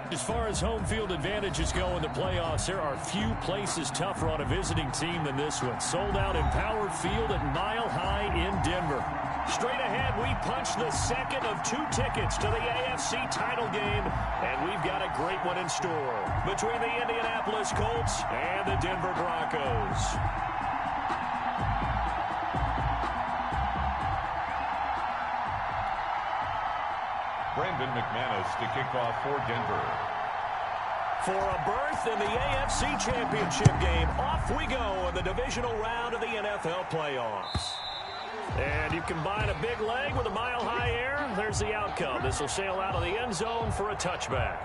As far as home field advantages go in the playoffs, there are few places tougher on a visiting team than this one. Sold out Empower Field at Mile High in Denver. Straight ahead, we punch the second of 2 tickets to the AFC title game, and we've got a great one in store between the Indianapolis Colts and the Denver Broncos. Brandon McManus to kick off for Denver. For a berth in the AFC Championship game, off we go in the divisional round of the NFL playoffs. And you combine a big leg with a mile-high air, there's the outcome. This will sail out of the end zone for a touchback.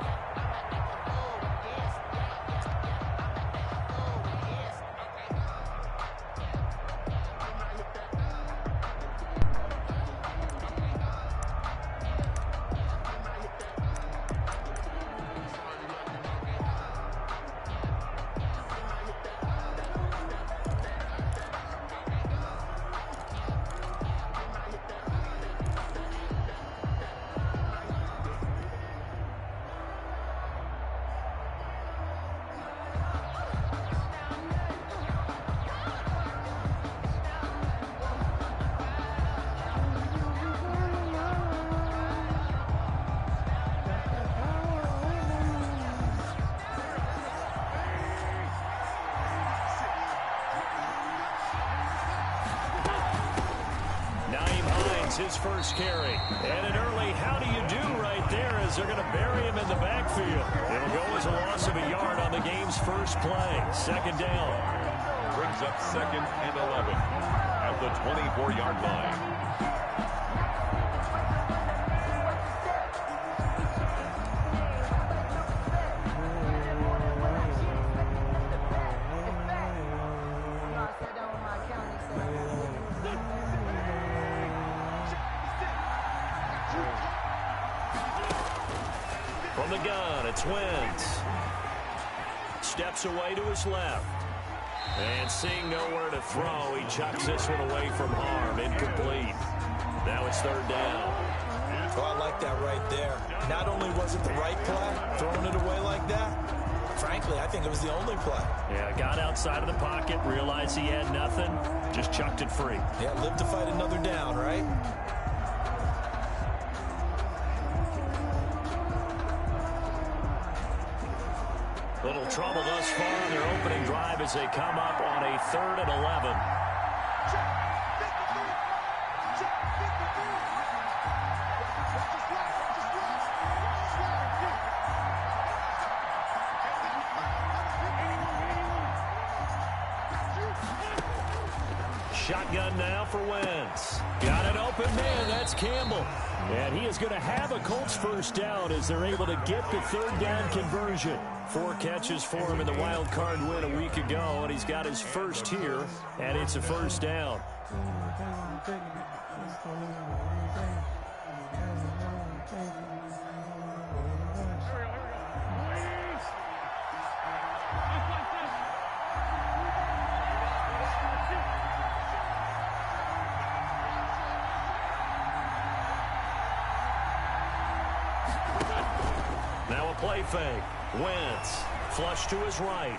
His first carry. And an early how do you do right there as they're going to bury him in the backfield. It'll go as a loss of a yard on the game's first play. Second down. Brings up 2nd and 11 at the 24-yard line. From the gun, it's Wentz. Steps away to his left. And seeing nowhere to throw, he chucks this one away from harm. Incomplete. Now it's 3rd down. Oh, I like that right there. Not only was it the right play, throwing it away like that, frankly, I think it was the only play. Yeah, got outside of the pocket, realized he had nothing, just chucked it free. Yeah, live to fight another down, right? Little trouble thus far on their opening drive as they come up on a 3rd and 11. Shotgun now for Wentz. Got an open man. That's Campbell. And he is going to have a Colts first down as they're able to get the 3rd down conversion. 4 catches for him in the wild card win a week ago, and he's got his first here, and it's a first down. Now a play fake. Wentz, flush to his right.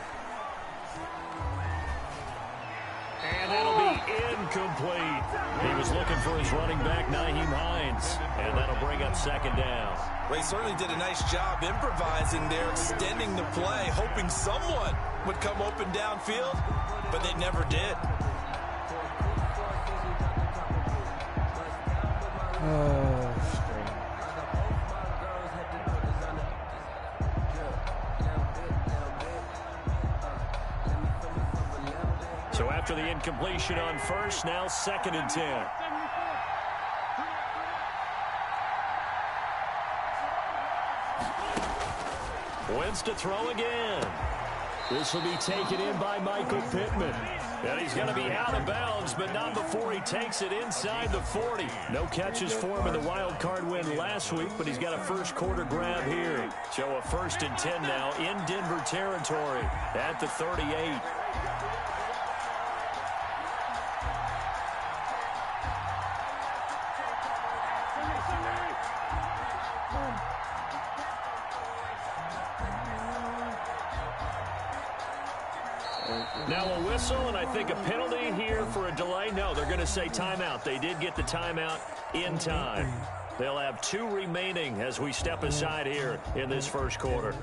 And that'll be incomplete. He was looking for his running back, Nyheim Hines. And that'll bring up 2nd down. Well, he certainly did a nice job improvising there, extending the play, hoping someone would come open downfield, but they never did. So after the incompletion on first, now 2nd and 10. Wentz to throw again. This will be taken in by Michael Pittman. And he's going to be out of bounds, but not before he takes it inside the 40. No catches for him in the wild card win last week, but he's got a first quarter grab here. So a 1st and 10 now in Denver territory at the 38. Now a whistle, and I think a penalty here for a delay. No, they're going to say timeout. They did get the timeout in time. They'll have 2 remaining as we step aside here in this first quarter.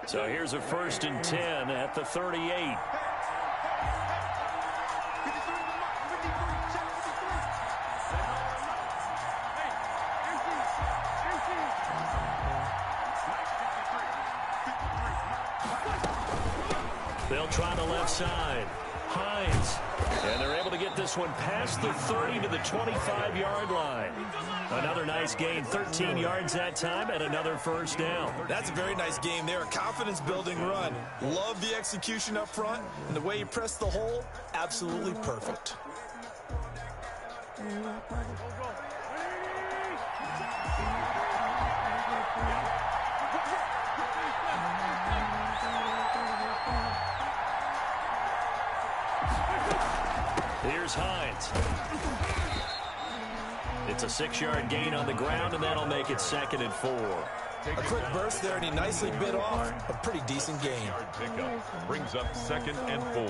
So here's a 1st and 10 at the 38. They'll try the left side. Hines. And they're able to get this one past the 30 to the 25-yard line. Another nice gain, 13 yards that time, and another first down. That's a very nice game there. A confidence-building run. Love the execution up front, and the way he pressed the hole, absolutely perfect. Here's Hines. It's a 6-yard gain on the ground, and that'll make it 2nd and 4. A quick burst there, and he nicely bit off a pretty decent gain. Pickup brings up 2nd and 4.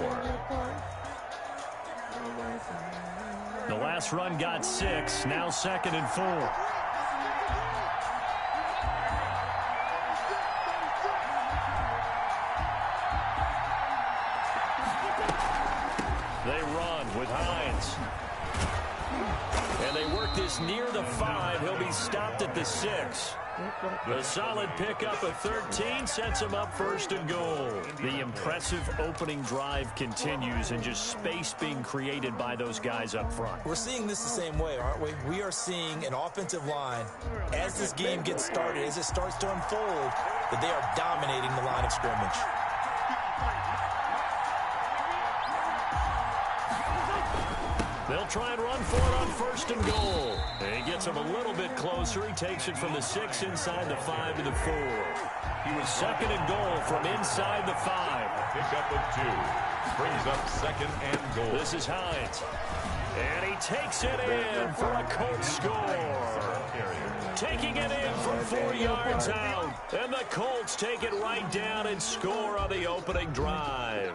The last run got 6, now 2nd and 4. They run with Hines. And they work this near the 5. He'll be stopped at the 6. The solid pickup of 13 sets him up 1st and goal. The impressive opening drive continues, and just space being created by those guys up front. We're seeing this the same way, aren't we? We are seeing an offensive line, as this game gets started, as it starts to unfold, that they are dominating the line of scrimmage. They'll try and run for it on 1st and goal. And he gets him a little bit closer. He takes it from the 6 inside the 5 to the 4. He was 2nd and goal from inside the 5. Pickup of 2 brings up 2nd and goal. This is Hines. And he takes it in for a Colts score. Taking it in from 4 yards out. And the Colts take it right down and score on the opening drive.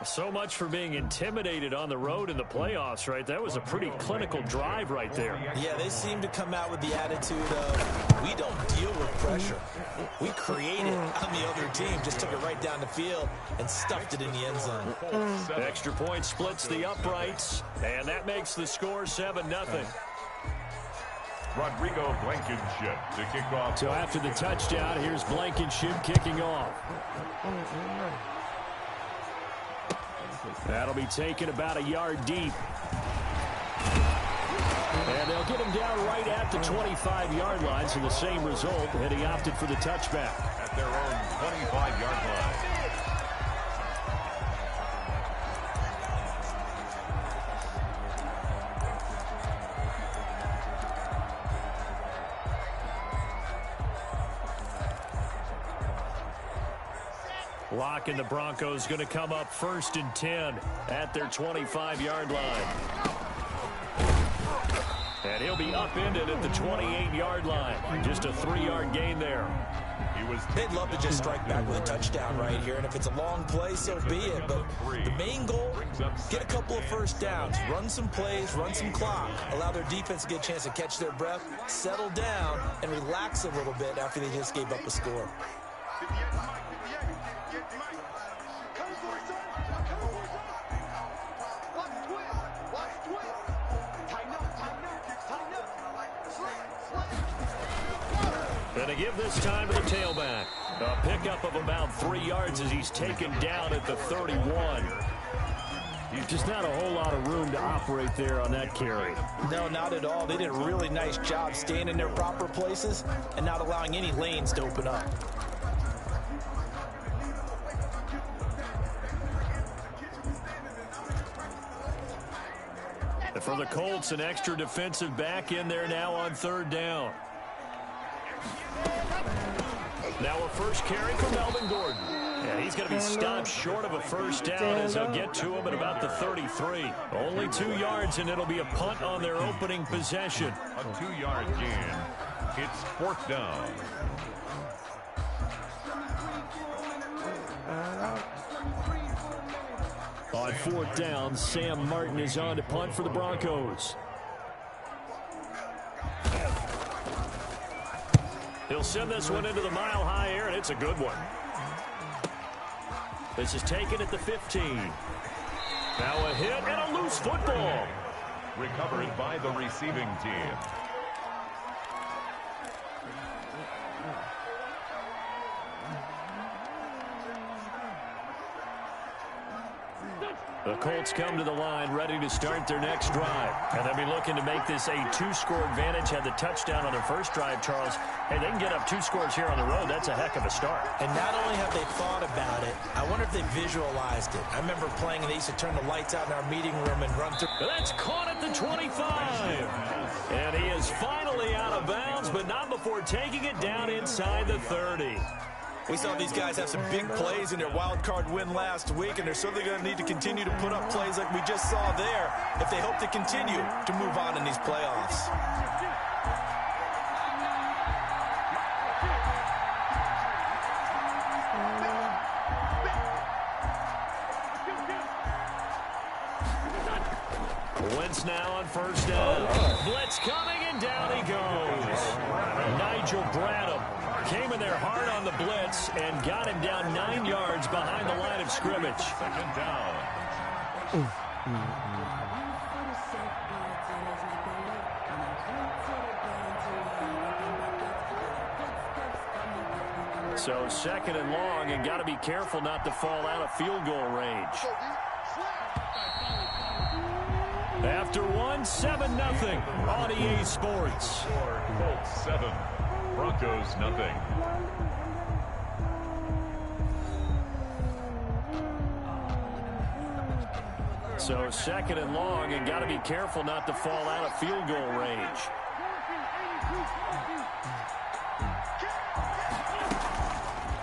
So much for being intimidated on the road in the playoffs, right? That was a pretty clinical drive right there. Yeah, they seem to come out with the attitude of, we don't deal with pressure. We create it on the other team. Just took it right down the field and stuffed it in the end zone. Extra point splits the uprights, and that makes the score 7-0. Rodrigo Blankenship to kick off. So after the touchdown, here's Blankenship kicking off. That'll be taken about a yard deep. And they'll get him down right at the 25-yard line, so the same result, and he opted for the touchback. At their own 25-yard line. Lock and the Broncos going to come up 1st and 10 at their 25-yard line. And he'll be upended at the 28-yard line. Just a 3-yard gain there. They'd love to just strike back with a touchdown right here, and if it's a long play, so be it. But the main goal, get a couple of first downs, run some plays, run some clock, allow their defense to get a chance to catch their breath, settle down, and relax a little bit after they just gave up a score. And to give this time to the tailback. A pickup of about 3 yards as he's taken down at the 31. Just not a whole lot of room to operate there on that carry. No, not at all. They did a really nice job staying in their proper places and not allowing any lanes to open up. And for the Colts, an extra defensive back in there now on 3rd down. Now a first carry for Melvin Gordon. Yeah, he's going to be stopped short of a first down as he'll get to him at about the 33. Only 2 yards, and it'll be a punt on their opening possession. A 2-yard gain. It's 4th down. On 4th down, Sam Martin is on to punt for the Broncos. He'll send this one into the mile-high air, and it's a good one. This is taken at the 15. Now a hit and a loose football. Recovered by the receiving team. The Colts come to the line ready to start their next drive. And they'll be looking to make this a 2-score advantage. Had the touchdown on their first drive, Charles. Hey, they can get up 2 scores here on the road. That's a heck of a start. And not only have they thought about it, I wonder if they visualized it. I remember playing and they used to turn the lights out in our meeting room and run through. That's caught at the 25. And he is finally out of bounds, but not before taking it down inside the 30. We saw these guys have some big plays in their wild card win last week, and they're certainly going to need to continue to put up plays like we just saw there if they hope to continue to move on in these playoffs. Wentz now on first down. Blitz coming, and down he goes. Nigel Bradham came in there hard on the blitz and got him down 9 yards behind the line of scrimmage. 2nd down. So 2nd and long, and got to be careful not to fall out of field goal range. After 7-0 on EA Sports. Colts 7, Broncos 0. So 2nd and long, and got to be careful not to fall out of field goal range.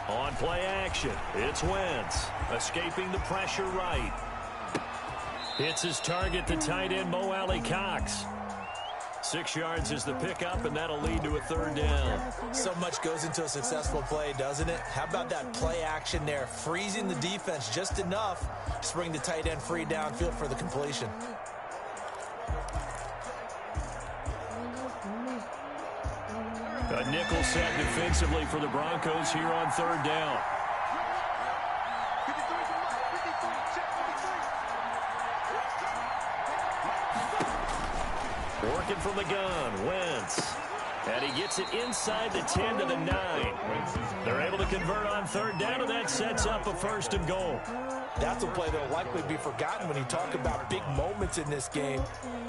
On play action, it's Wentz, escaping the pressure right. Hits his target, the tight end, Mo Alley Cox. 6 yards is the pickup, and that'll lead to a 3rd down. So much goes into a successful play, doesn't it? How about that play action there, freezing the defense just enough to bring the tight end free downfield for the completion. A nickel set defensively for the Broncos here on 3rd down. Working from the gun, Wentz. And he gets it inside the 10 to the 9. They're able to convert on 3rd down, and that sets up a 1st and goal. That's a play that will likely be forgotten when you talk about big moments in this game.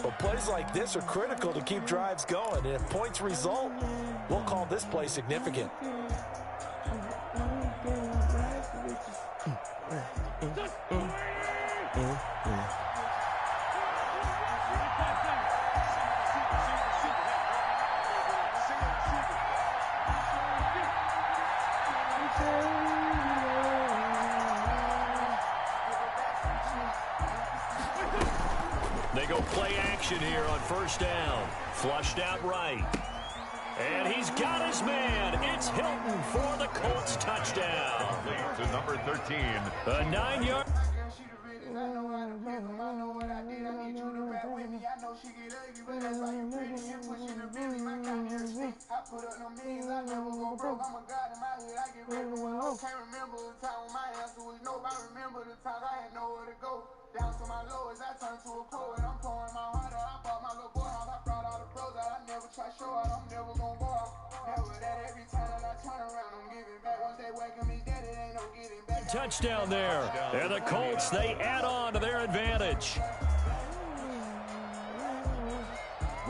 But plays like this are critical to keep drives going. And if points result, we'll call this play significant. They go play action here on 1st down. Flushed out right. And he's got his man. It's Hilton for the Colts touchdown. To number 13. A 9-yard. Down to my lowest, I turn to a poet. I'm pouring my heart out. I bought my little boy out. I brought all the pros out. I never try show out. I'm never gonna go out. Never that every time that I turn around, I'm giving back. Once they waking me dead, it ain't no getting back. Touchdown there. And the Colts, they add on to their advantage.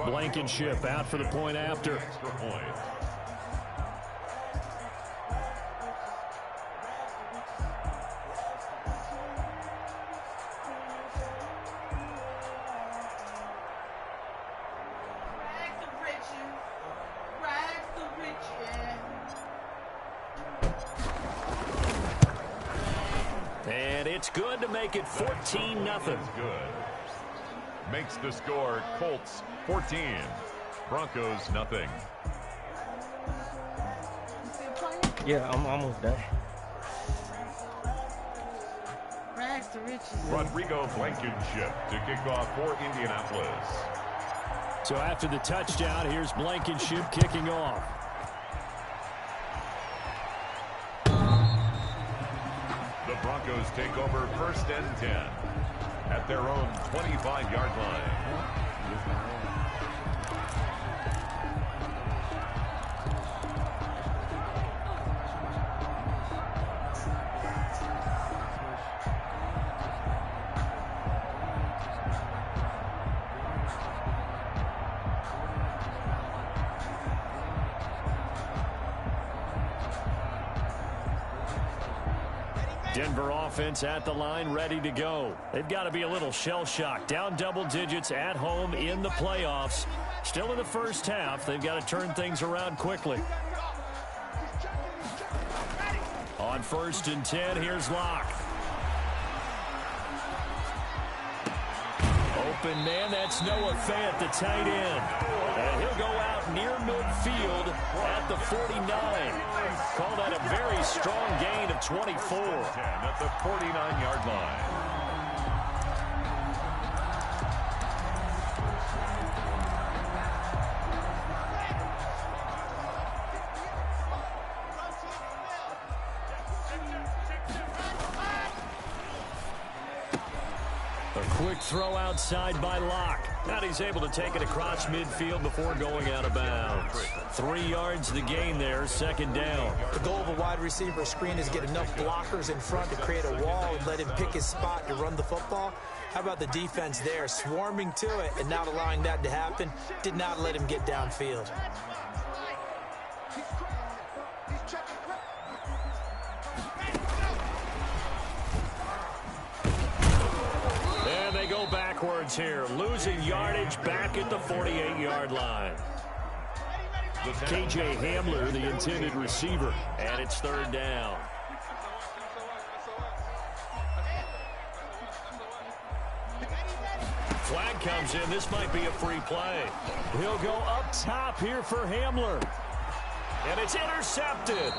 Blankenship out for the point after. Extra point. good to make it 14-0. Good. Makes the score Colts 14, Broncos nothing. Yeah, I'm almost done. Rodrigo Blankenship to kick off for Indianapolis. So after the touchdown, here's Blankenship kicking off. The Broncos take over 1st and 10 at their own 25-yard line. Denver offense at the line, ready to go. They've got to be a little shell-shocked. Down double digits at home in the playoffs. Still in the first half. They've got to turn things around quickly. On 1st and 10, here's Locke. Open man, that's Noah Fant, the tight end. And he'll go out near midfield at the 49. Call that a very strong gain of 24. At the 49-yard line. A quick throw outside by Locke. Now he's able to take it across midfield before going out of bounds. 3 yards the gain there, 2nd down. The goal of a wide receiver screen is get enough blockers in front to create a wall and let him pick his spot to run the football. How about the defense there, swarming to it and not allowing that to happen? Did not let him get downfield. And they go backwards here, losing yardage back at the 48-yard line. KJ Hamler, the intended receiver, and it's 3rd down. Flag comes in. This might be a free play. He'll go up top here for Hamler. And it's intercepted.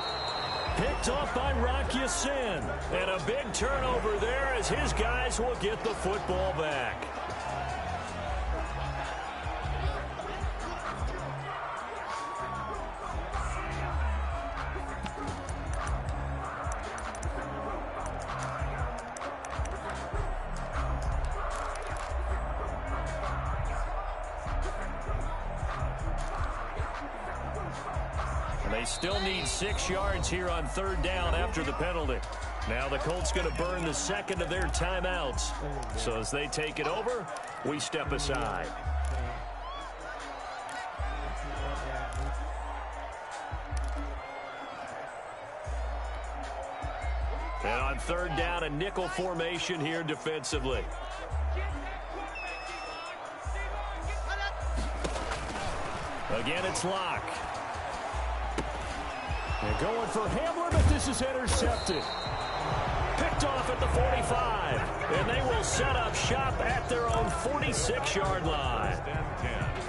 Picked off by Rock Ya-Sin. And a big turnover there as his guys will get the football back. They still need 6 yards here on 3rd down after the penalty. Now the Colts going to burn the 2nd of their timeouts. So as they take it over, we step aside. And on 3rd down, a nickel formation here defensively. Again, it's Locke. They're going for Hamler, but this is intercepted. Picked off at the 45. And they will set up shop at their own 46-yard line.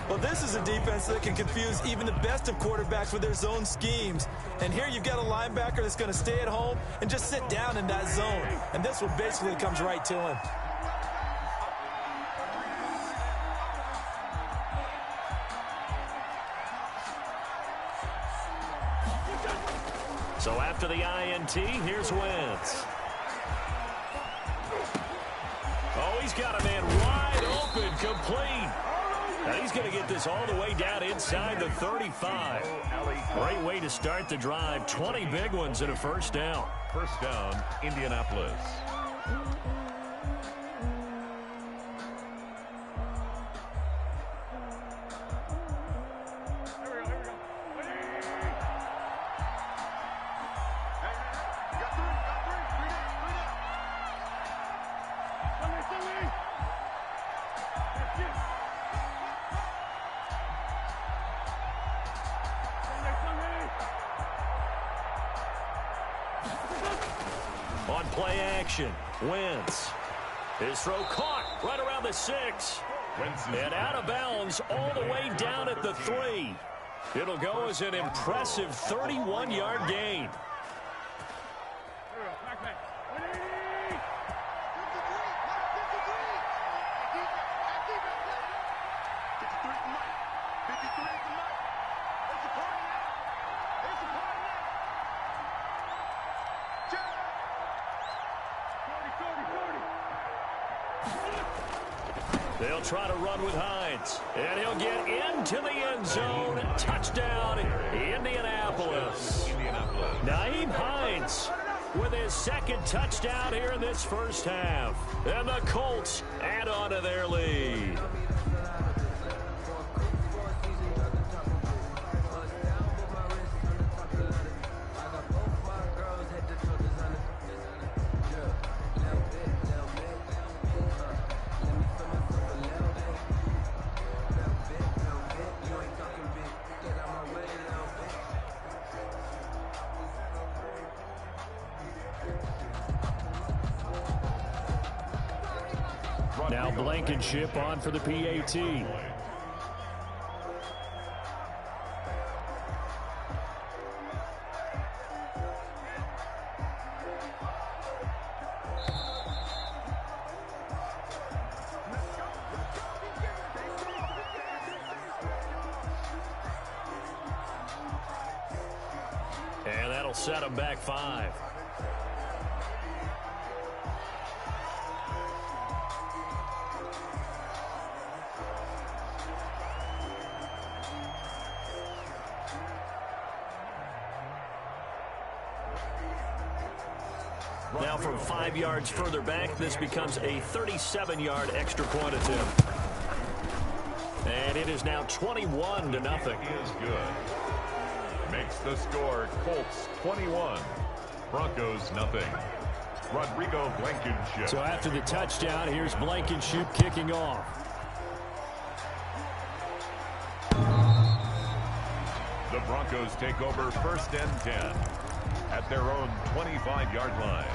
Well, this is a defense that can confuse even the best of quarterbacks with their zone schemes. And here you've got a linebacker that's going to stay at home and just sit down in that zone. And this one basically comes right to him. So after the INT, here's Wentz. Oh, he's got a man wide open, complete. Now he's going to get this all the way down inside the 35. Great way to start the drive. 20 big ones and a 1st down. 1st down, Indianapolis. On play action, Wentz. His throw caught right around the 6. And out of bounds all the way down at the 3. It'll go as an impressive 31-yard gain. They'll try to run with Hines. And he'll get into the end zone. Touchdown, Indianapolis. Nyheim Hines with his second touchdown here in this first half. And the Colts add on to their lead. Now Blankenship on for the PAT. And that'll set him back 5. Now from 5 yards further back, this becomes a 37-yard extra point attempt. And it is now 21-0. Is good. Makes the score Colts 21, Broncos nothing. Rodrigo Blankenship. So after the touchdown, here's Blankenship kicking off. The Broncos take over 1st and 10 at their own 25-yard line.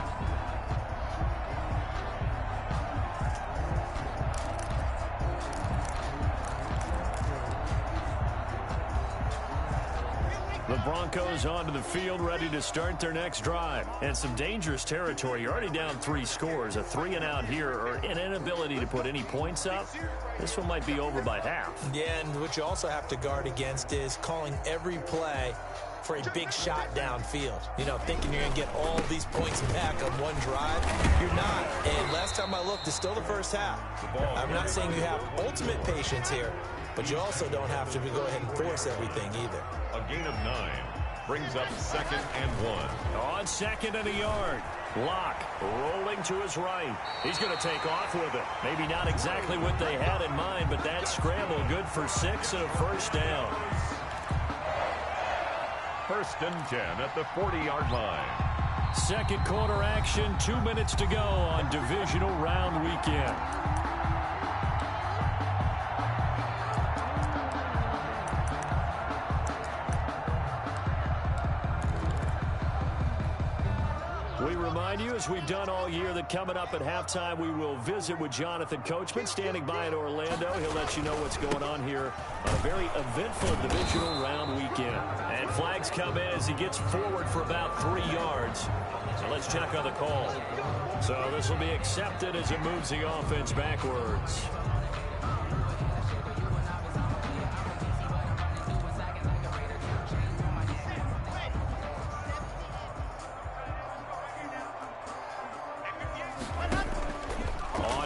The Broncos onto the field, ready to start their next drive. And some dangerous territory. You're already down 3 scores. A 3-and-out here, or an inability to put any points up. This one might be over by half. Yeah, and what you also have to guard against is calling every play for a big shot downfield. You know, thinking you're going to get all these points back on one drive. You're not. And last time I looked, it's still the first half. I'm not saying you have ultimate patience here, but you also don't have to go ahead and force everything either. A gain of 9 brings up 2nd and 1. On 2nd and a yard. Locke rolling to his right. He's going to take off with it. Maybe not exactly what they had in mind, but that scramble good for 6 and a first down. 1st and 10 at the 40-yard line. Second quarter action, 2 minutes to go on divisional round weekend. We remind you, as we've done all year, that coming up at halftime, we will visit with Jonathan Coachman, standing by in Orlando. He'll let you know what's going on here on a very eventful divisional round weekend. And flags come in as he gets forward for about 3 yards. So let's check on the call. So this will be accepted as it moves the offense backwards.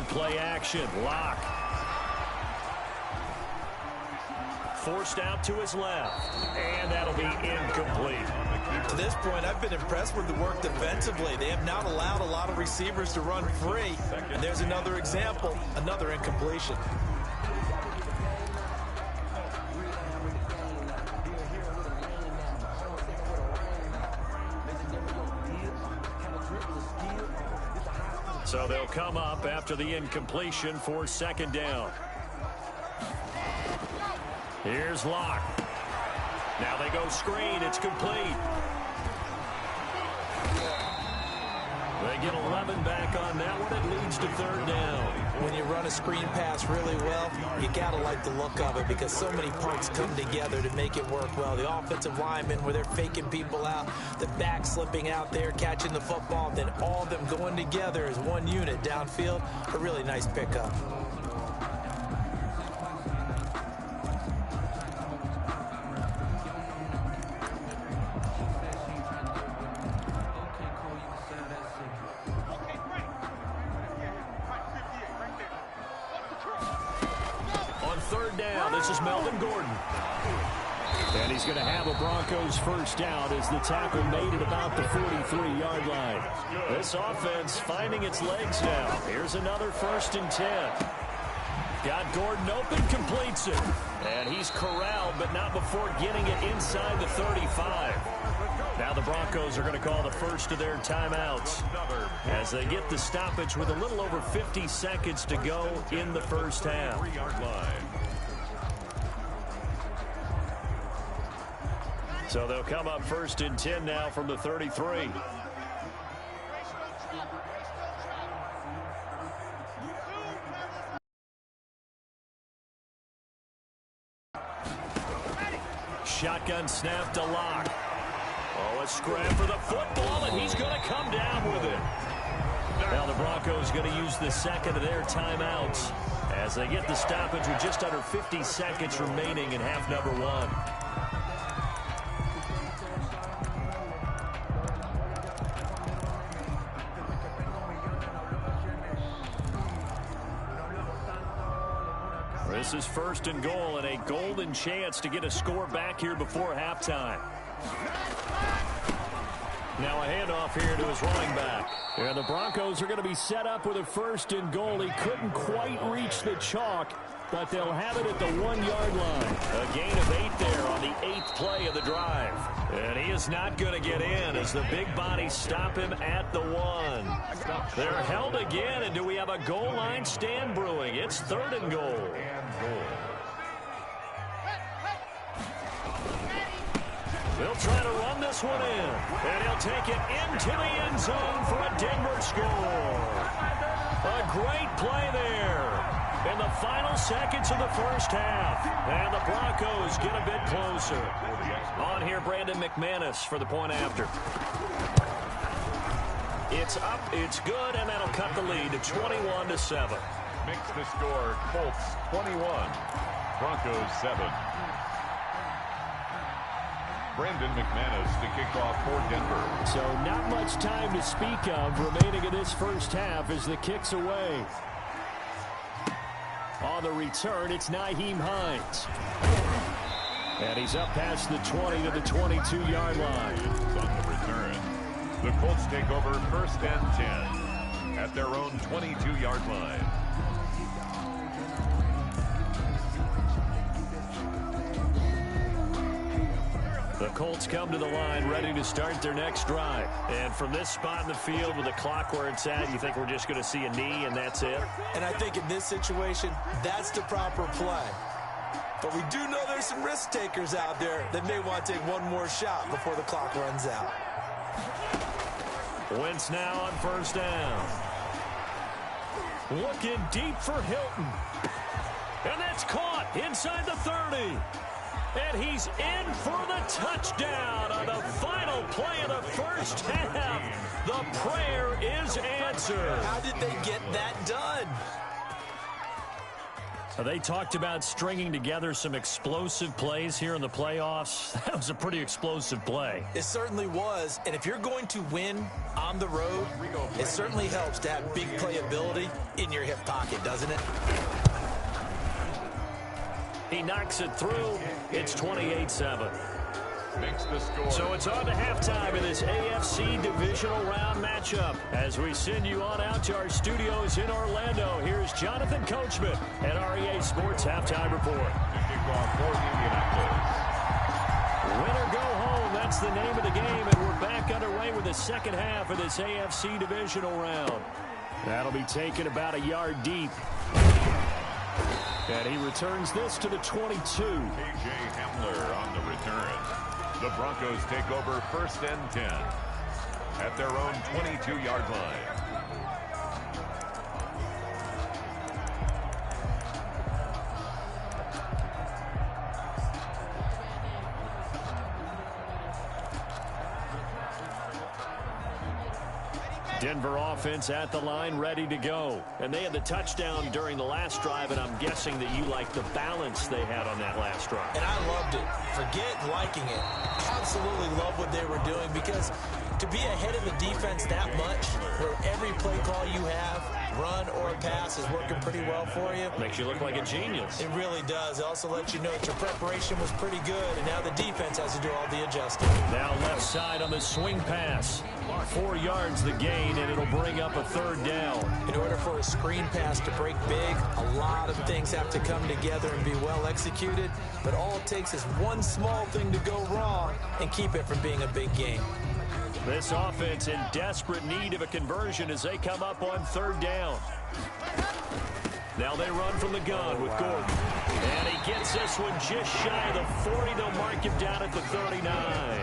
Play action. Locke. Forced out to his left. And that'll be incomplete. To this point, I've been impressed with the work defensively. They have not allowed a lot of receivers to run free. And there's another example, another incompletion. So they'll come up after the incompletion for 2nd down. Here's Locke. Now they go screen. It's complete. They They get 11 back on that one. It leads to third down. When you run a screen pass really well, you got to like the look of it because so many parts come together to make it work well. The offensive linemen, where they're faking people out, the back slipping out there, catching the football, then all of them going together as one unit downfield. A really nice pickup. And he's going to have a Broncos first down as the tackle made at about the 43-yard line. This offense finding its legs now. Here's another 1st and 10. Got Gordon open, completes it. And he's corralled, but not before getting it inside the 35. Now the Broncos are going to call the first of their timeouts as they get the stoppage with a little over 50 seconds to go in the first half. 3-yard line. So they'll come up 1st and 10 now from the 33. Shotgun snap to Lock. Oh, a scrap for the football, and he's going to come down with it. Now the Broncos going to use the second of their timeouts as they get the stoppage with just under 50 seconds remaining in half number 1. This is 1st and goal and a golden chance to get a score back here before halftime. Now a handoff here to his running back. And the Broncos are going to be set up with a 1st and goal. He couldn't quite reach the chalk, but they'll have it at the 1-yard line. A gain of 8 there on the 8th play of the drive. And he is not going to get in as the big bodies stop him at the 1. They're held again, and do we have a goal line stand brewing? It's 3rd and goal. They'll try to run this one in, and he'll take it into the end zone for a Denver score. A great play there in the final seconds of the first half, and the Broncos get a bit closer. On here, Brandon McManus for the point after. It's up, it's good, and that'll cut the lead to 21-7. Makes the score Colts 21, Broncos 7. Brandon McManus to kick off for Denver. So not much time to speak of remaining in this first half as the kick's away. On the return, it's Nyheim Hines. And he's up past the 20 to the 22-yard line. On the return, the Colts take over 1st and 10 at their own 22-yard line. The Colts come to the line ready to start their next drive. And from this spot in the field with the clock where it's at, you think we're just going to see a knee and that's it? And I think in this situation, that's the proper play. But we do know there's some risk takers out there that may want to take one more shot before the clock runs out. Wentz now on 1st down. Looking deep for Hilton. And that's caught inside the 30. And he's in for the touchdown on the final play of the first half. The prayer is answered. How did they get that done? They talked about stringing together some explosive plays here in the playoffs. That was a pretty explosive play. It certainly was. And if you're going to win on the road, it certainly helps to have big playability in your hip pocket, doesn't it? He knocks it through. It's 28-7. Makes the score. So it's on to halftime in this AFC divisional round matchup. As we send you on out to our studios in Orlando, here's Jonathan Coachman at REA Sports Halftime Report. Kickoff for Indianapolis. Win or go home, that's the name of the game, and we're back underway with the second half of this AFC divisional round. That'll be taken about a yard deep. And he returns this to the 22. A.J. Hamler on the return. The Broncos take over 1st and 10. at their own 22-yard line. Denver offense at the line, ready to go. And they had the touchdown during the last drive, and I'm guessing that you like the balance they had on that last drive. And I loved it. Forget liking it. Absolutely love what they were doing, because to be ahead of the defense that much, where every play call you have, run or pass, is working pretty well for you. Makes you look like a genius. It really does. It also lets you know that your preparation was pretty good, and now the defense has to do all the adjusting. Now left side on the swing pass. 4 yards the gain, and it'll bring up a third down. In order for a screen pass to break big, a lot of things have to come together and be well executed, but all it takes is one small thing to go wrong and keep it from being a big gain. This offense in desperate need of a conversion as they come up on third down. Now they run from the gun with Gordon. And he gets this one just shy of the 40. They'll mark him down at the 39.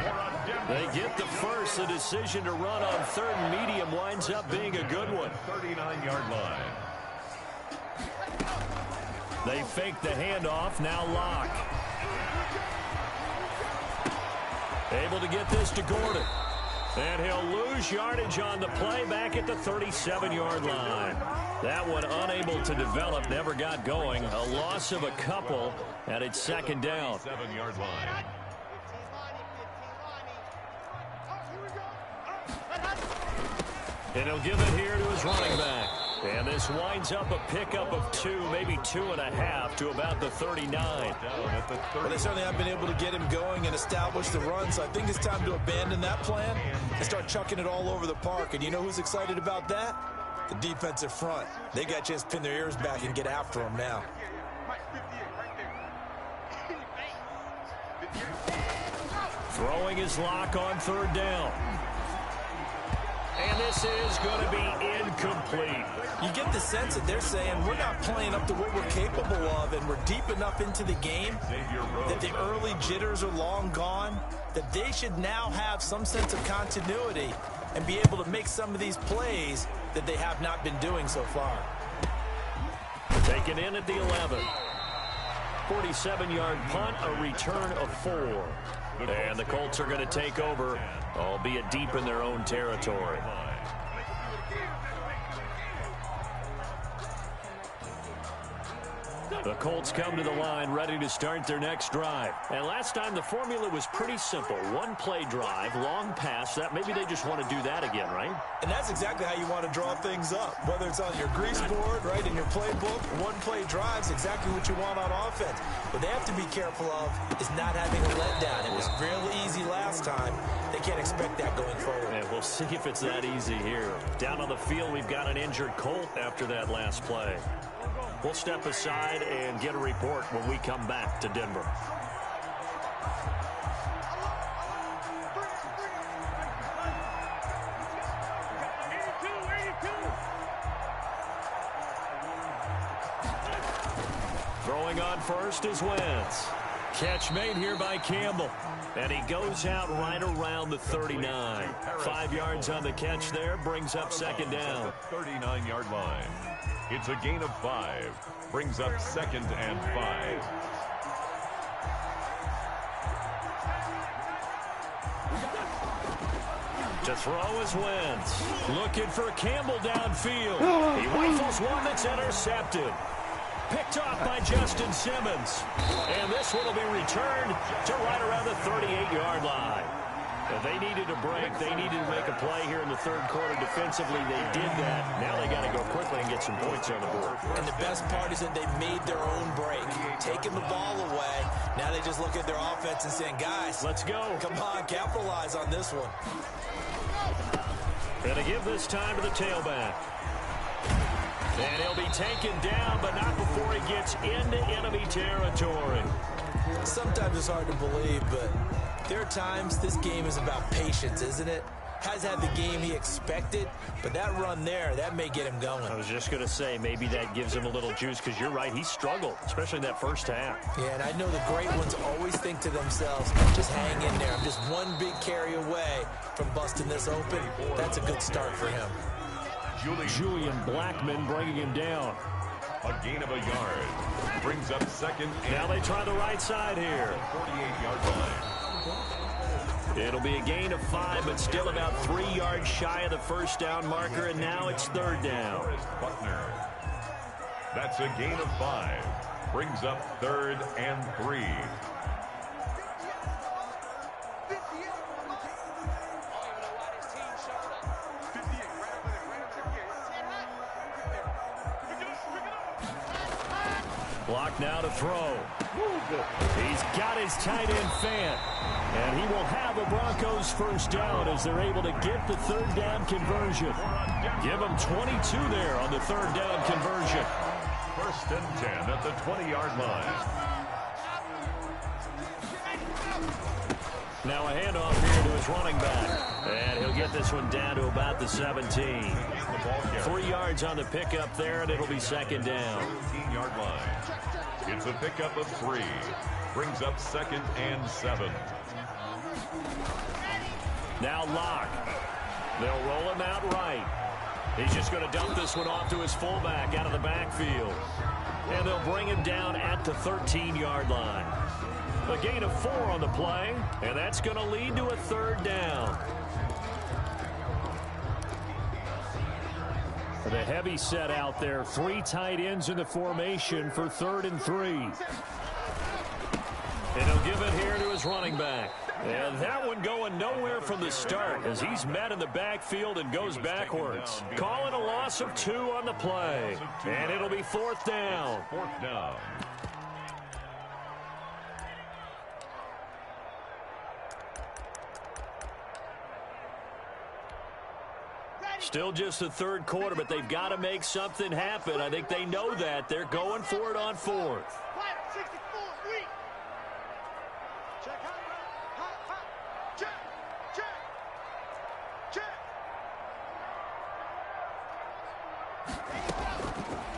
They get the first. The decision to run on third and medium winds up being a good one. 39-yard line. They fake the handoff. Now Locke. Able to get this to Gordon. And he'll lose yardage on the play back at the 37-yard line. That one unable to develop, never got going. A loss of a couple, and it's second down. 7-yard line. And he'll give it here to his running back. And this winds up a pickup of 2, maybe 2.5 to about the 39. Well, they certainly have been able to get him going and establish the run, so I think it's time to abandon that plan and start chucking it all over the park. And you know who's excited about that? The defensive front. They got a chance to pin their ears back and get after him now. Throwing his Lock on third down. And this is going to be incomplete. You get the sense that they're saying we're not playing up to what we're capable of, and we're deep enough into the game that the early jitters are long gone, that they should now have some sense of continuity and be able to make some of these plays that they have not been doing so far. Taken in at the 11. 47-yard punt, a return of 4. And the Colts are going to take over, albeit deep in their own territory. The Colts come to the line ready to start their next drive. And last time the formula was pretty simple. One play drive, long pass. That maybe they just want to do that again, right? And that's exactly how you want to draw things up. Whether it's on your grease board, right, in your playbook, one play drive's exactly what you want on offense. What they have to be careful of is not having a letdown. It was real easy last time. They can't expect that going forward. And we'll see if it's that easy here. Down on the field, we've got an injured Colt after that last play. We'll step aside and get a report when we come back to Denver. Throwing on first is Wentz. Catch made here by Campbell. And he goes out right around the 39. 5 yards on the catch there, brings up second down. 39-yard line. It's a gain of 5. Brings up 2nd and 5. To throw is Wentz. Looking for Campbell downfield. He rifles one that's intercepted. Picked off by Justin Simmons. And this one will be returned to right around the 38-yard line. They needed a break. They needed to make a play here in the third quarter defensively. They did that. Now they got to go quickly and get some points on the board. And the best part is that they made their own break. Taking the ball away. Now they just look at their offense and saying, guys, let's go. Come on, capitalize on this one. And to give this time to the tailback. And he'll be taken down, but not before he gets into enemy territory. Sometimes it's hard to believe, but there are times this game is about patience, isn't it? has had the game he expected, but that run there, that may get him going. I was just going to say, maybe that gives him a little juice, because you're right, he struggled, especially in that first half. Yeah, and I know the great ones always think to themselves, just hang in there. I'm just one big carry away from busting this open. That's a good start for him. Julian Blackman bringing him down. A gain of a yard. Brings up second. Now they try the right side here. 48-yard line. It'll be a gain of 5, but still about 3 yards shy of the first down marker, and now it's third down. Buckner. That's a gain of 5. Brings up 3rd and 3. Block now to throw. He's got his tight end Fant. And he will have a Broncos first down as they're able to get the third down conversion. Give them 22 there on the third down conversion. 1st and 10 at the 20-yard line. Now a handoff here to his running back. And he'll get this one down to about the 17. 3 yards on the pickup there, and it'll be second down. 13-yard line. It's a pickup of 3. Brings up 2nd and 7. Now Locke. They'll roll him out right. He's just going to dump this one off to his fullback out of the backfield. And they'll bring him down at the 13-yard line. A gain of 4 on the play, and that's going to lead to a third down. The heavy set out there. 3 tight ends in the formation for 3rd and 3. And he'll give it here to his running back. And that one going nowhere from the start as he's met in the backfield and goes backwards. Calling a loss of 2 on the play. And it'll be 4th down. 4th down. Still just the third quarter, but they've got to make something happen. I think they know that. They're going for it on 4th.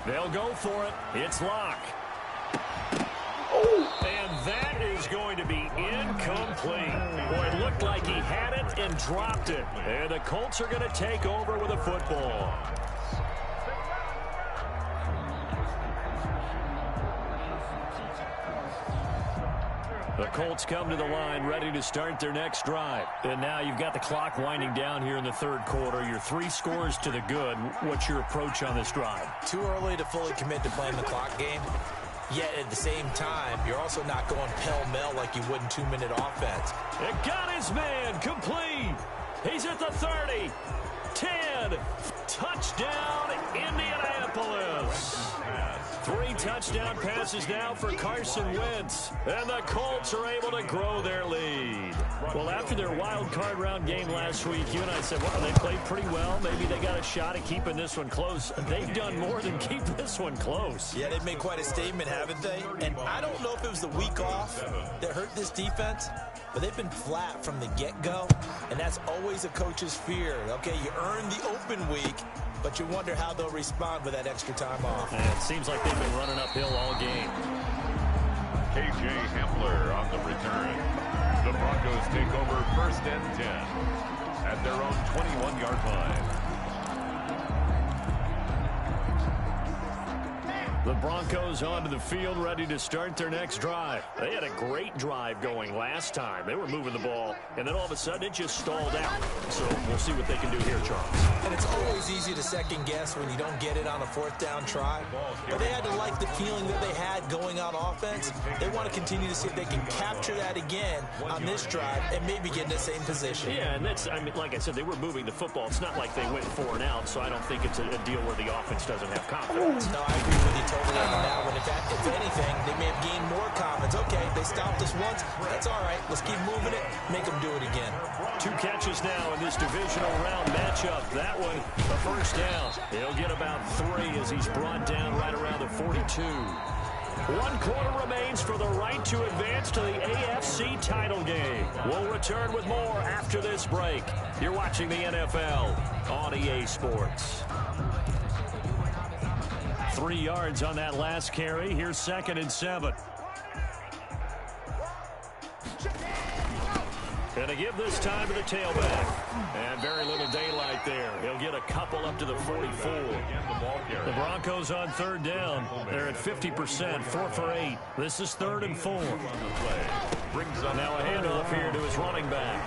They'll go for it. It's Locke. And that is going to be incomplete. Boy, it looked like he had it and dropped it. And the Colts are going to take over with a football. The Colts come to the line ready to start their next drive. And now you've got the clock winding down here in the third quarter. You're 3 scores to the good. What's your approach on this drive? Too early to fully commit to playing the clock game. Yet at the same time, you're also not going pell-mell like you would in 2-minute offense. It got his man complete. He's at the 30. 10. Touchdown, Indianapolis. 3 touchdown passes now for Carson Wentz. And the Colts are able to grow their lead. Well, after their wild card round game last week, you and I said, well, they played pretty well. Maybe they got a shot at keeping this one close. They've done more than keep this one close. Yeah, they've made quite a statement, haven't they? And I don't know if it was the week off that hurt this defense, but they've been flat from the get-go, and that's always a coach's fear. Okay, you earn the open week, but you wonder how they'll respond with that extra time off. And it seems like they've been running uphill all game. K.J. Hamler on the return. The Broncos take over 1st and 10 at their own 21-yard line. The Broncos onto the field ready to start their next drive. They had a great drive going last time. They were moving the ball, and then all of a sudden it just stalled out. So we'll see what they can do here, Charles. And it's always easy to second guess when you don't get it on a 4th down try. But they had to like the feeling that they had going on offense. They want to continue to see if they can capture that again on this drive and maybe get in the same position. Yeah, and that's, I mean, like I said, they were moving the football. It's not like they went 4 and out, so I don't think it's a deal where the offense doesn't have confidence. No, I agree with you totally on that one. If anything, they may have gained more confidence. Okay, they stopped us once. That's all right. Let's keep moving it. Make them do it again. 2 catches now in this divisional round matchup. That one, a first down. He'll get about 3 as he's brought down right around the 42. 1 quarter remains for the right to advance to the AFC title game. We'll return with more after this break. You're watching the NFL on EA Sports. 3 yards on that last carry. Here's 2nd and 7. Going to give this time to the tailback. And very little daylight there. He'll get a couple up to the 44. The Broncos on 3rd down. They're at 50%, 4 for 8. This is 3rd and 4. Now a handoff here to his running back.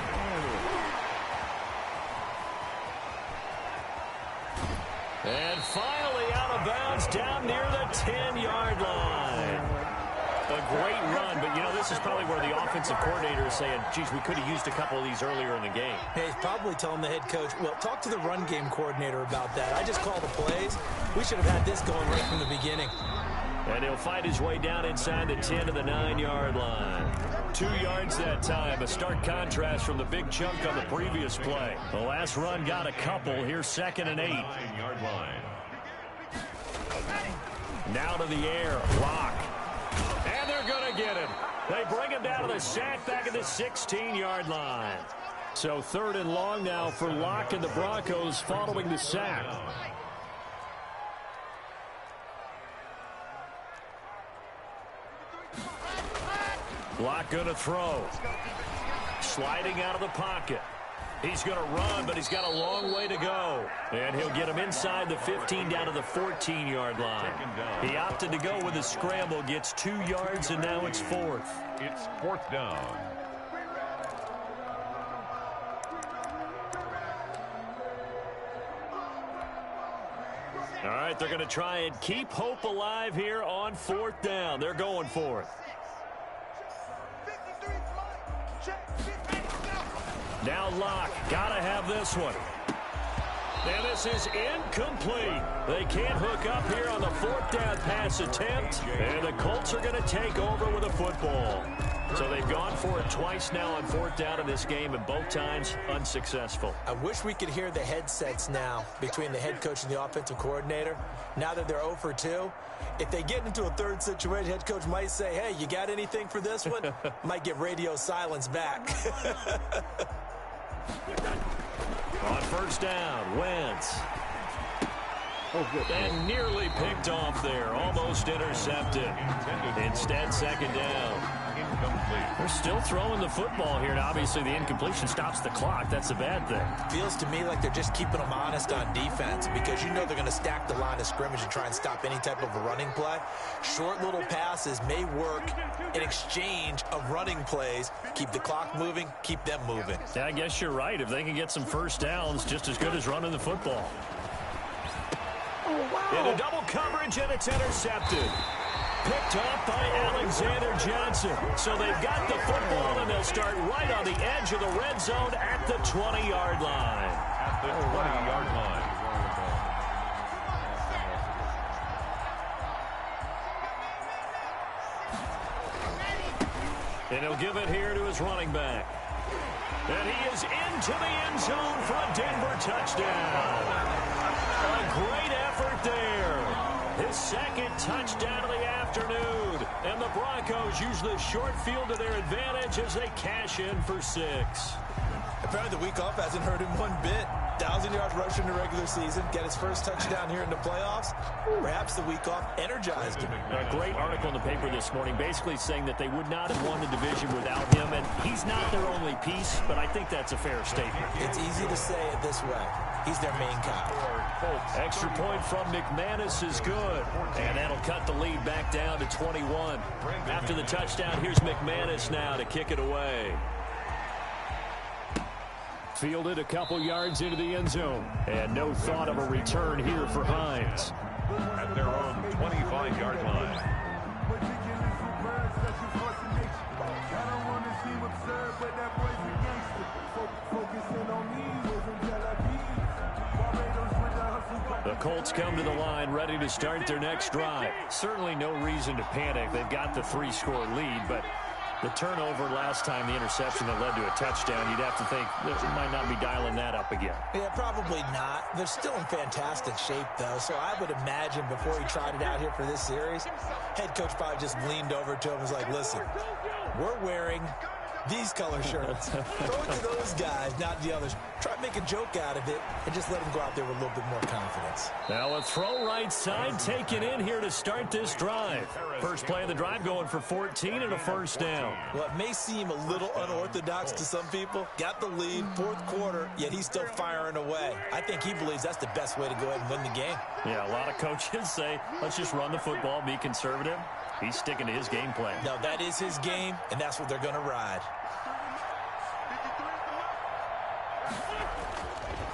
And finally out of bounds down near the 10-yard line. A great run, but, you know, this is probably where the offensive coordinator is saying, geez, we could have used a couple of these earlier in the game. Hey, he's probably telling the head coach, well, talk to the run game coordinator about that. I just call the plays. We should have had this going right from the beginning. And he'll fight his way down inside the 10 to the 9-yard line. 2 yards that time, a stark contrast from the big chunk on the previous play. The last run got a couple. Here's 2nd and 8. Now to the air, Locke. And they're going to get him. They bring him down to the sack back at the 16-yard line. So 3rd and long now for Locke and the Broncos following the sack. Locke going to throw. Sliding out of the pocket. He's going to run, but he's got a long way to go. And he'll get him inside the 15 down to the 14-yard line. He opted to go with a scramble, gets 2 yards, and now it's 4th. It's 4th down. All right, they're going to try and keep hope alive here on 4th down. They're going for it. Now Locke, gotta have this one. And this is incomplete. They can't hook up here on the 4th down pass attempt. And the Colts are going to take over with a football. So they've gone for it twice now on 4th down in this game, and both times unsuccessful. I wish we could hear the headsets now between the head coach and the offensive coordinator. Now that they're 0 for 2, if they get into a 3rd situation, head coach might say, hey, you got anything for this one? Might get radio silence back. On 1st down, Wentz. And nearly picked off there. Almost intercepted. Instead, 2nd down. They're still throwing the football here, and obviously the incompletion stops the clock. That's a bad thing. Feels to me like they're just keeping them honest on defense, because you know they're going to stack the line of scrimmage and try and stop any type of a running play. Short little passes may work in exchange of running plays. Keep the clock moving, keep them moving. Yeah, I guess you're right. If they can get some 1st downs, just as good as running the football. Into double coverage, and it's intercepted. Picked off by Alexander Johnson. So they've got the football, and they'll start right on the edge of the red zone at the 20-yard line. At the 20-yard line. And he'll give it here to his running back. And he is into the end zone for a Denver touchdown. A great effort there. His 2nd touchdown of the afternoon. And the Broncos use the short field to their advantage as they cash in for 6. Apparently the week off hasn't hurt him one bit. 1,000 yards rushing in the regular season, get his 1st touchdown here in the playoffs. Perhaps the week off energized him. A great article in the paper this morning basically saying that they would not have won the division without him, and he's not their only piece, but I think that's a fair statement. It's easy to say it this way. He's their main guy. Extra point from McManus is good, and that'll cut the lead back down to 21. After the touchdown, here's McManus now to kick it away. Fielded a couple yards into the end zone. And no thought of a return here for Hines. At their own 25-yard line. The Colts come to the line ready to start their next drive. Certainly no reason to panic. They've got the 3-score lead, but The turnover last time, the interception that led to a touchdown, you'd have to think that we might not be dialing that up again. Yeah, probably not. They're still in fantastic shape, though, so I would imagine before he tried it out here for this series, head coach probably just leaned over to him and was like, listen, we're wearing these color shirts. Throw it to those guys, not the others. Try to make a joke out of it and just let them go out there with a little bit more confidence. Now a throw right side taken in here to start this drive. First play of the drive going for 14 and a first down. Well, it may seem a little unorthodox to some people. Got the lead, fourth quarter, yet he's still firing away. I think he believes that's the best way to go ahead and win the game. Yeah, a lot of coaches say, let's just run the football, be conservative. He's sticking to his game plan. No, that is his game, and that's what they're going to ride.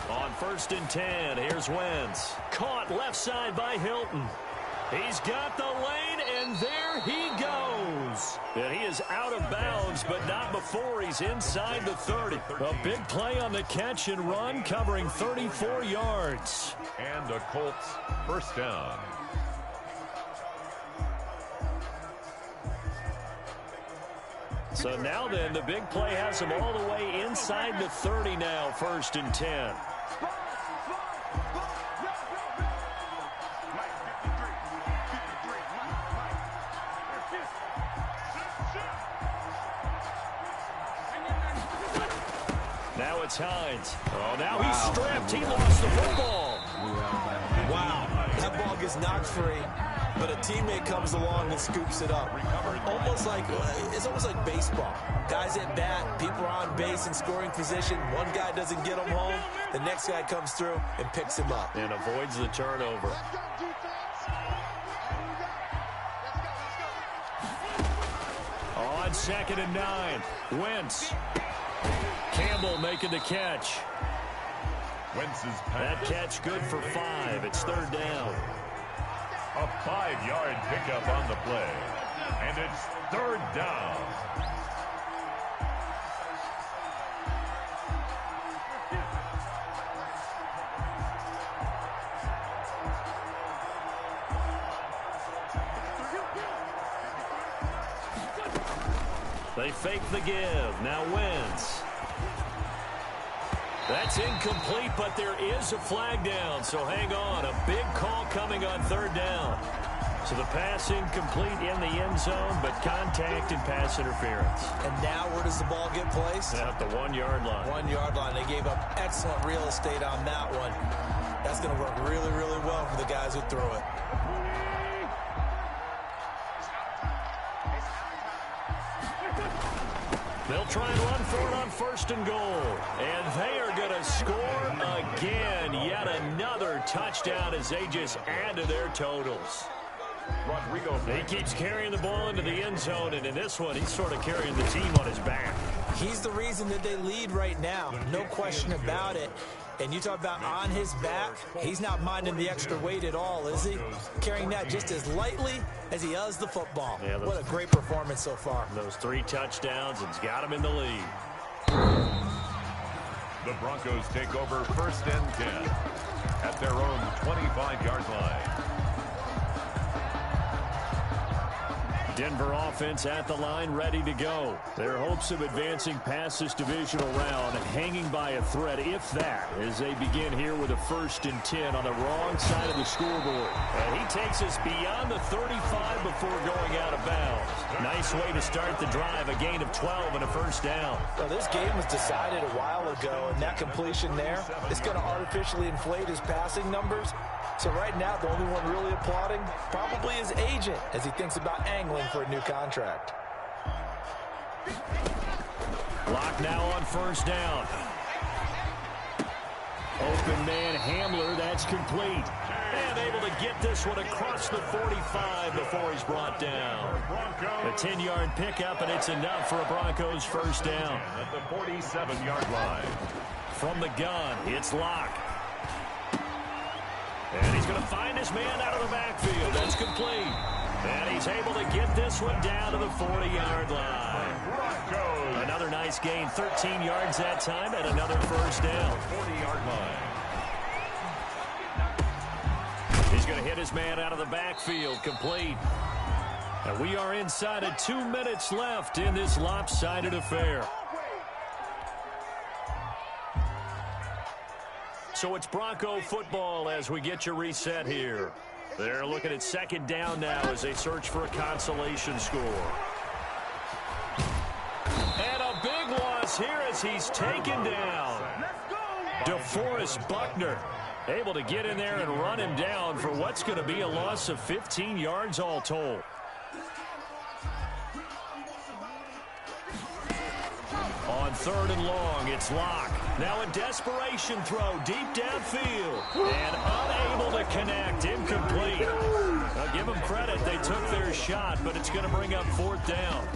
On 1st and 10, here's Wentz. Caught left side by Hilton. He's got the lane, and there he goes. And he is out of bounds, but not before he's inside the 30. A big play on the catch and run, covering 34 yards. And a Colts first down. So now then, the big play has him all the way inside the 30 now, 1st and 10. Now it's Hines. Oh, now he's stripped. He lost the football. Wow, that ball gets knocked free, but a teammate comes along and scoops it up. It's almost like baseball. Guys at bat, people are on base in scoring position. One guy doesn't get him home. The next guy comes through and picks him up. And avoids the turnover. On 2nd and 9, Wentz. Campbell making the catch. Wentz's That catch good for 5. It's 3rd down. A 5-yard pickup on the play. And it's 3rd down. They fake the give. Now Wentz. That's incomplete, but there is a flag down, so hang on. A big call coming on 3rd down. So the pass incomplete in the end zone, but contact and pass interference. And now where does the ball get placed? At the 1-yard line. 1-yard line. They gave up excellent real estate on that one. That's going to work really, really well for the guys who throw it. They'll try and run for it on 1st and goal. And they are going to score again. Yet another touchdown as they just add to their totals. He keeps carrying the ball into the end zone, and in this one, he's sort of carrying the team on his back. He's the reason that they lead right now. No question about it. And you talk about on his back, he's not minding the extra weight at all, is he? Carrying that just as lightly as he does the football. Yeah, what a great performance so far. Those 3 touchdowns, and he's got him in the lead. The Broncos take over 1st and 10 at their own 25-yard line. Denver offense at the line, ready to go. Their hopes of advancing past this divisional round hanging by a thread, if that, as they begin here with a 1st and 10 on the wrong side of the scoreboard. And he takes us beyond the 35 before going out of bounds. Nice way to start the drive, a gain of 12 and a 1st down. Well, this game was decided a while ago, and that completion there is going to artificially inflate his passing numbers. So right now, the only one really applauding probably his agent as he thinks about angling for a new contract. Lock now on 1st down. Open man Hamler, that's complete. And able to get this one across the 45 before he's brought down. A 10-yard pickup, and it's enough for a Broncos 1st down. At the 47-yard line. From the gun, it's Locke. And he's going to find his man out of the backfield. That's complete. And he's able to get this one down to the 40-yard line. Another nice gain, 13 yards that time, and another 1st down. 40-yard line. He's going to hit his man out of the backfield, complete. And we are inside of 2 minutes left in this lopsided affair. So it's Bronco football as we get you reset here. They're looking at second down now as they search for a consolation score. And a big loss here as he's taken down. DeForest Buckner able to get in there and run him down for what's going to be a loss of 15 yards all told. On third and long, it's Locke. Now a desperation throw deep downfield. And unable to connect. Incomplete. Now give them credit. They took their shot, but it's going to bring up fourth down.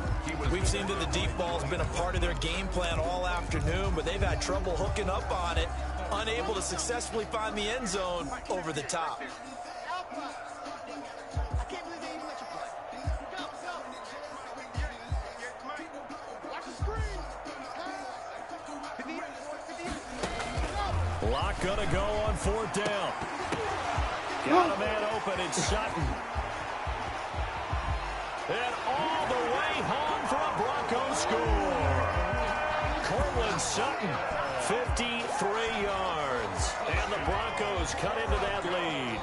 We've seen that the deep ball's been a part of their game plan all afternoon, but they've had trouble hooking up on it. Unable to successfully find the end zone over the top. Locke gonna go on fourth down. Got a man open, it's Sutton. And all the way home for a Broncos score. Cortland Sutton, 53 yards. And the Broncos cut into that lead.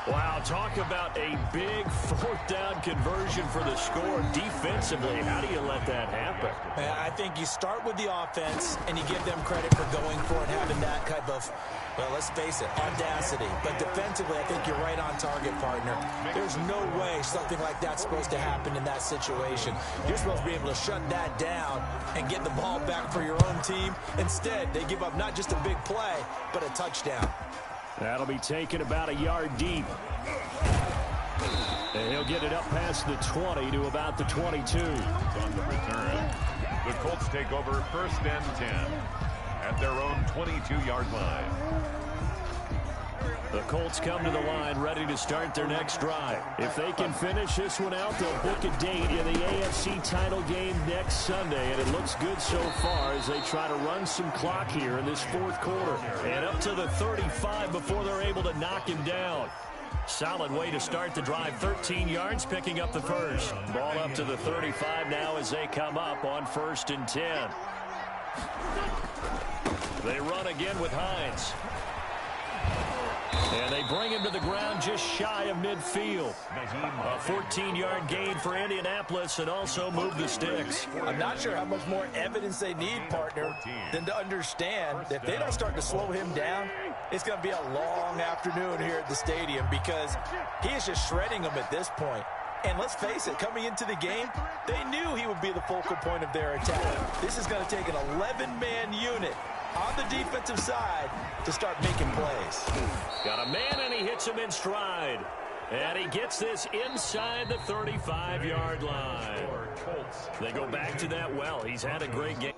Wow, talk about a big fourth down conversion for the score defensively. How do you let that happen? I think you start with the offense and you give them credit for going for it, having that type of, well, let's face it, audacity. But defensively, I think you're right on target, partner. There's no way something like that's supposed to happen in that situation. You're supposed to be able to shut that down and get the ball back for your own team. Instead, they give up not just a big play, but a touchdown. That'll be taken about a yard deep. And he'll get it up past the 20 to about the 22. On the return, the Colts take over first and 10 at their own 22-yard line. The Colts come to the line ready to start their next drive. If they can finish this one out, they'll book a date in the AFC title game next Sunday. And it looks good so far as they try to run some clock here in this fourth quarter. And up to the 35 before they're able to knock him down. Solid way to start the drive. 13 yards, picking up the first. Ball up to the 35 now as they come up on first and 10. They run again with Hines. And they bring him to the ground just shy of midfield. A 14-yard gain for Indianapolis and also move the sticks. I'm not sure how much more evidence they need, partner, than to understand that if they don't start to slow him down, it's going to be a long afternoon here at the stadium because he is just shredding them at this point. And let's face it, coming into the game, they knew he would be the focal point of their attack. This is going to take an 11-man unit on the defensive side to start making plays. Got a man, and he hits him in stride. And he gets this inside the 35-yard line. They go back to that well. He's had a great game.